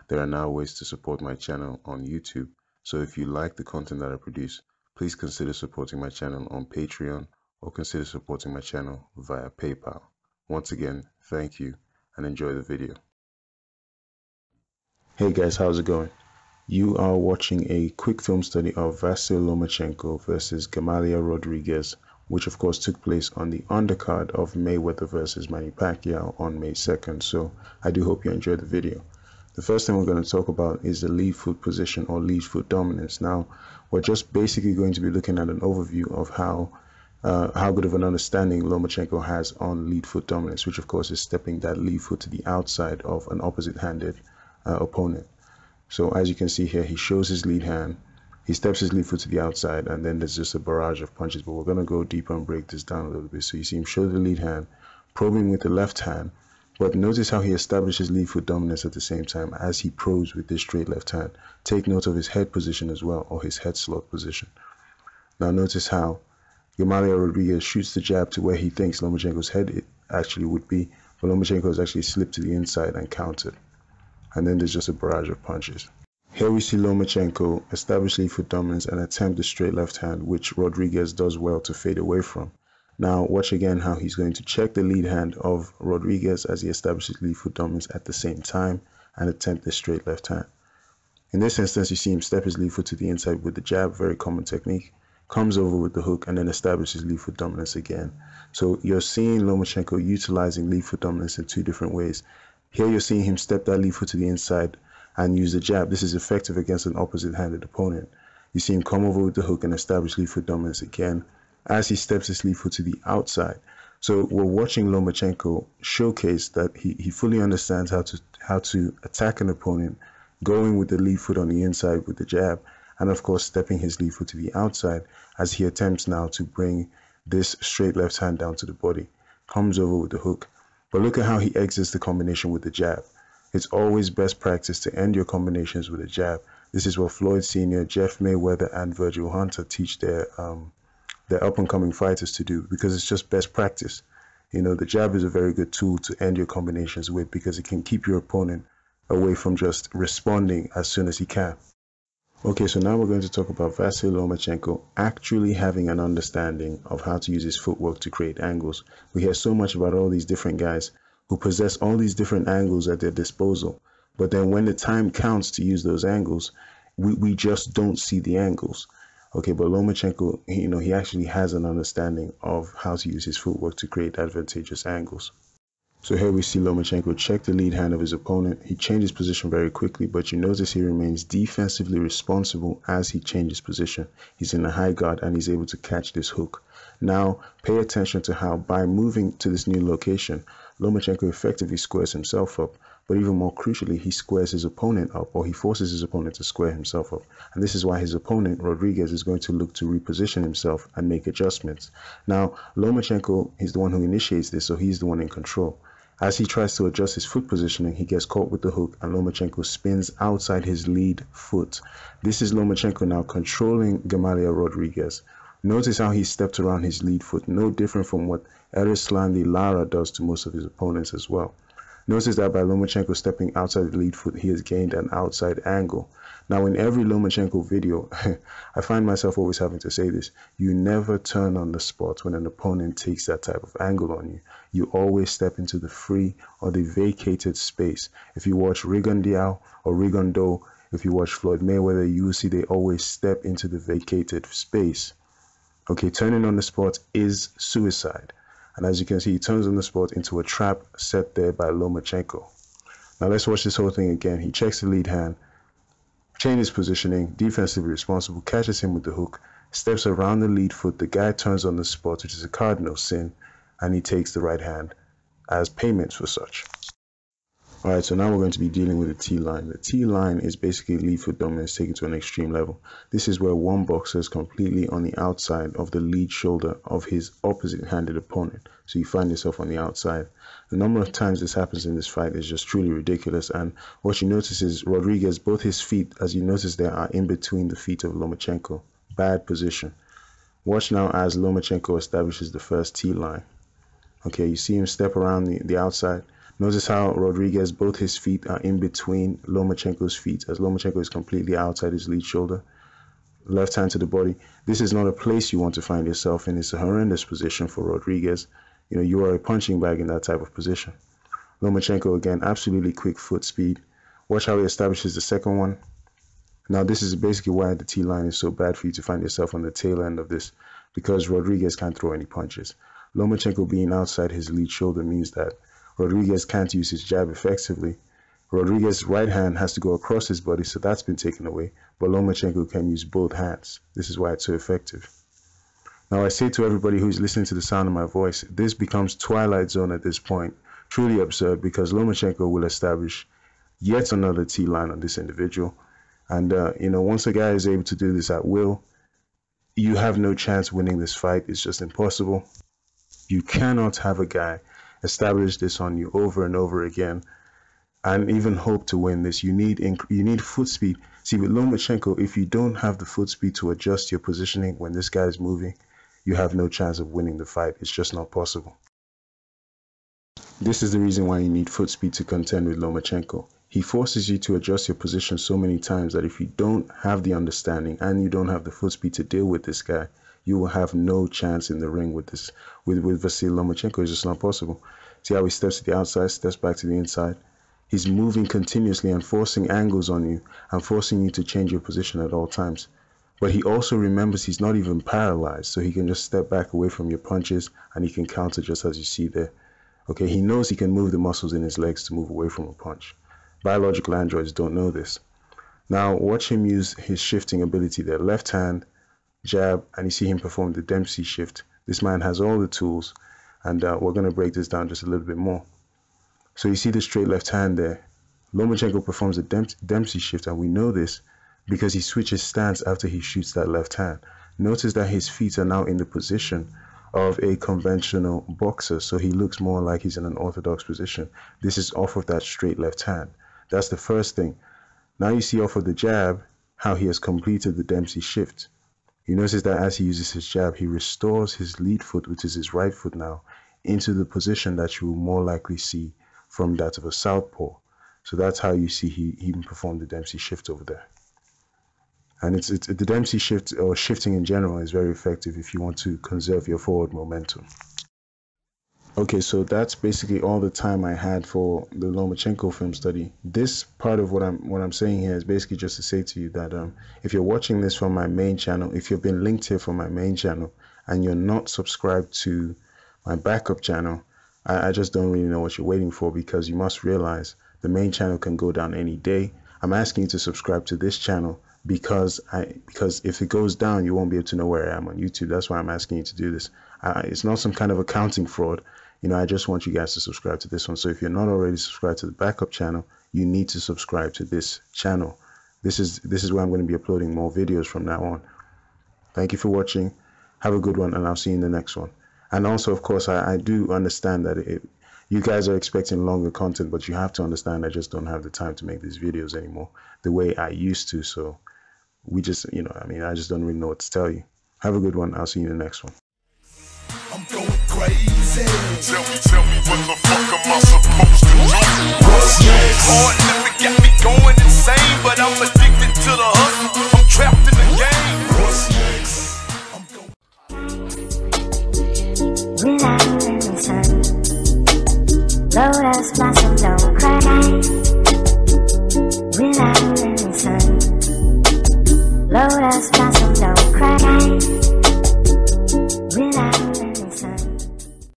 there are now ways to support my channel on YouTube. So if you like the content that I produce, please consider supporting my channel on Patreon or consider supporting my channel via PayPal. Once again, thank you and enjoy the video. Hey guys, how's it going? You are watching a quick film study of Vasyl Lomachenko versus Gamalier Rodriguez, which of course took place on the undercard of Mayweather versus Manny Pacquiao on May 2nd. So I do hope you enjoyed the video. The first thing we're going to talk about is the lead foot position or lead foot dominance. Now, we're just basically going to be looking at an overview of how good of an understanding Lomachenko has on lead foot dominance, which of course is stepping that lead foot to the outside of an opposite-handed opponent. So as you can see here, he shows his lead hand, he steps his lead foot to the outside, and then there's just a barrage of punches. But we're going to go deeper and break this down a little bit. So you see him show the lead hand, probing with the left hand, but notice how he establishes lead foot dominance at the same time as he probes with this straight left hand. Take note of his head position as well, or his head slot position. Now notice how Gamalier Rodriguez shoots the jab to where he thinks Lomachenko's head actually would be, but Lomachenko has actually slipped to the inside and countered. And then there's just a barrage of punches. Here we see Lomachenko establish lead foot dominance and attempt the straight left hand, which Rodriguez does well to fade away from. Now watch again how he's going to check the lead hand of Rodriguez as he establishes lead foot dominance at the same time and attempt the straight left hand. In this instance, you see him step his lead foot to the inside with the jab, very common technique, comes over with the hook, and then establishes lead foot dominance again. So you're seeing Lomachenko utilizing lead foot dominance in two different ways. Here you're seeing him step that lead foot to the inside and use the jab. This is effective against an opposite-handed opponent. You see him come over with the hook and establish lead foot dominance again as he steps his lead foot to the outside. So we're watching Lomachenko showcase that he fully understands how to attack an opponent, going with the lead foot on the inside with the jab, and of course stepping his lead foot to the outside as he attempts now to bring this straight left hand down to the body. Comes over with the hook. But look at how he exits the combination with the jab. It's always best practice to end your combinations with a jab. This is what Floyd Sr., Jeff Mayweather, and Virgil Hunter teach their up-and-coming fighters to do, because it's just best practice. You know, the jab is a very good tool to end your combinations with because it can keep your opponent away from just responding as soon as he can. Okay, so now we're going to talk about Vasyl Lomachenko actually having an understanding of how to use his footwork to create angles. We hear so much about all these different guys who possess all these different angles at their disposal, but then when the time counts to use those angles, we just don't see the angles. Okay, but Lomachenko, he actually has an understanding of how to use his footwork to create advantageous angles. So here we see Lomachenko check the lead hand of his opponent. He changes position very quickly, but you notice he remains defensively responsible as he changes position. He's in a high guard and he's able to catch this hook. Now, pay attention to how by moving to this new location, Lomachenko effectively squares himself up, but even more crucially, he squares his opponent up, or he forces his opponent to square himself up. And this is why his opponent, Rodriguez, is going to look to reposition himself and make adjustments. Now, Lomachenko is the one who initiates this, so he's the one in control. As he tries to adjust his foot positioning, he gets caught with the hook and Lomachenko spins outside his lead foot. This is Lomachenko now controlling Gamalier Rodriguez. Notice how he stepped around his lead foot, no different from what Erislandy Lara does to most of his opponents as well. Notice that by Lomachenko stepping outside the lead foot, he has gained an outside angle. Now, in every Lomachenko video, I find myself always having to say this: you never turn on the spot when an opponent takes that type of angle on you. You always step into the free or the vacated space. If you watch Rigondeaux or Rigondeaux, if you watch Floyd Mayweather, you will see they always step into the vacated space. Okay, turning on the spot is suicide. And as you can see, he turns on the spot into a trap set there by Lomachenko. Now let's watch this whole thing again. He checks the lead hand, changes positioning, defensively responsible, catches him with the hook, steps around the lead foot. The guy turns on the spot, which is a cardinal sin, and he takes the right hand as payment for such. Alright, so now we're going to be dealing with the T-line. The T-line is basically lead foot dominance taken to an extreme level. This is where one boxer is completely on the outside of the lead shoulder of his opposite-handed opponent. So you find yourself on the outside. The number of times this happens in this fight is just truly ridiculous. And what you notice is Rodriguez, both his feet, as you notice there, are in between the feet of Lomachenko. Bad position. Watch now as Lomachenko establishes the first T-line. Okay, you see him step around the outside. Notice how Rodriguez, both his feet are in between Lomachenko's feet, as Lomachenko is completely outside his lead shoulder. Left hand to the body. This is not a place you want to find yourself in. It's a horrendous position for Rodriguez. You know, you are a punching bag in that type of position. Lomachenko, again, absolutely quick foot speed. Watch how he establishes the second one. Now, this is basically why the T-line is so bad for you to find yourself on the tail end of this, because Rodriguez can't throw any punches. Lomachenko being outside his lead shoulder means that Rodriguez can't use his jab effectively. Rodriguez's right hand has to go across his body, so that's been taken away, but Lomachenko can use both hands. This is why it's so effective. Now, I say to everybody who's listening to the sound of my voice, this becomes Twilight Zone at this point. Truly absurd, because Lomachenko will establish yet another T-line on this individual. And, you know, once a guy is able to do this at will, you have no chance winning this fight. It's just impossible. You cannot have a guy establish this on you over and over again and even hope to win this. You need foot speed. See, with Lomachenko, if you don't have the foot speed to adjust your positioning when this guy is moving, you have no chance of winning the fight. It's just not possible. This is the reason why you need foot speed to contend with Lomachenko. He forces you to adjust your position so many times that if you don't have the understanding and you don't have the foot speed to deal with this guy, you will have no chance in the ring with this. With Vasyl Lomachenko, it's just not possible. See how he steps to the outside, steps back to the inside. He's moving continuously and forcing angles on you and forcing you to change your position at all times. But he also remembers he's not even paralyzed, so he can just step back away from your punches and he can counter just as you see there. Okay, he knows he can move the muscles in his legs to move away from a punch. Biological androids don't know this. Now, watch him use his shifting ability there. Left hand, jab, and you see him perform the Dempsey shift. This man has all the tools, and we're going to break this down just a little bit more. So you see the straight left hand there. Lomachenko performs a Dempsey shift, and we know this because he switches stance after he shoots that left hand. Notice that his feet are now in the position of a conventional boxer, so he looks more like he's in an orthodox position. This is off of that straight left hand. That's the first thing. Now you see off of the jab how he has completed the Dempsey shift. You notice that as he uses his jab, he restores his lead foot, which is his right foot now, into the position that you will more likely see from that of a southpaw. So that's how you see he performed the Dempsey shift over there. And it's the Dempsey shift, or shifting in general, is very effective if you want to conserve your forward momentum. Okay, so that's basically all the time I had for the Lomachenko film study. This part of what I'm saying here is basically just to say to you that if you're watching this from my main channel, if you've been linked here from my main channel and you're not subscribed to my backup channel, I just don't really know what you're waiting for, because you must realize the main channel can go down any day. I'm asking you to subscribe to this channel because if it goes down, you won't be able to know where I am on YouTube. That's why I'm asking you to do this. It's not some kind of accounting fraud. You know, I just want you guys to subscribe to this one. So if you're not already subscribed to the backup channel, you need to subscribe to this channel. This is where I'm going to be uploading more videos from now on. Thank you for watching. Have a good one, and I'll see you in the next one. And also, of course, I do understand that you guys are expecting longer content, but you have to understand I just don't have the time to make these videos anymore the way I used to. So we just, you know, I mean, I just don't really know what to tell you. Have a good one. I'll see you in the next one. I'm going crazy. Tell me what the fuck am I supposed to do? What's next? Hard living got me going insane, but I'm addicted to the hustle. I'm trapped in the game. What's next? I'm going. Lotus blossom, don't cry. Without listen. Lotus blossom.